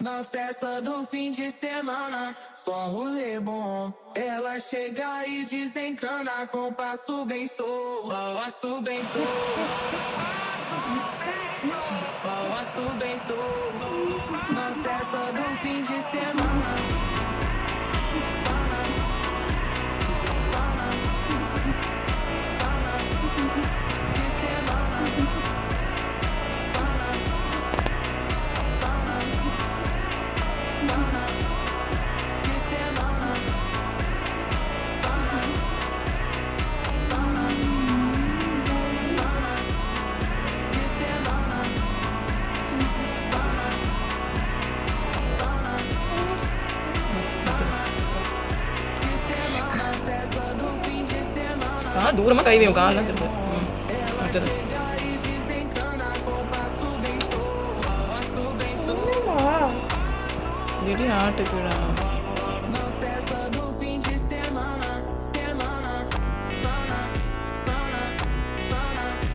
Na festa do fim de semana, só rolê bom. Ela chega e desencana com passo bem solto, passo bem solto, passo bem solto. Na festa do fim de semana, de semana, de semana. ദൂരമ്മ കൈ വീഴും കാണാൻ ചെറുത് ആട്ടുകീഴാണ്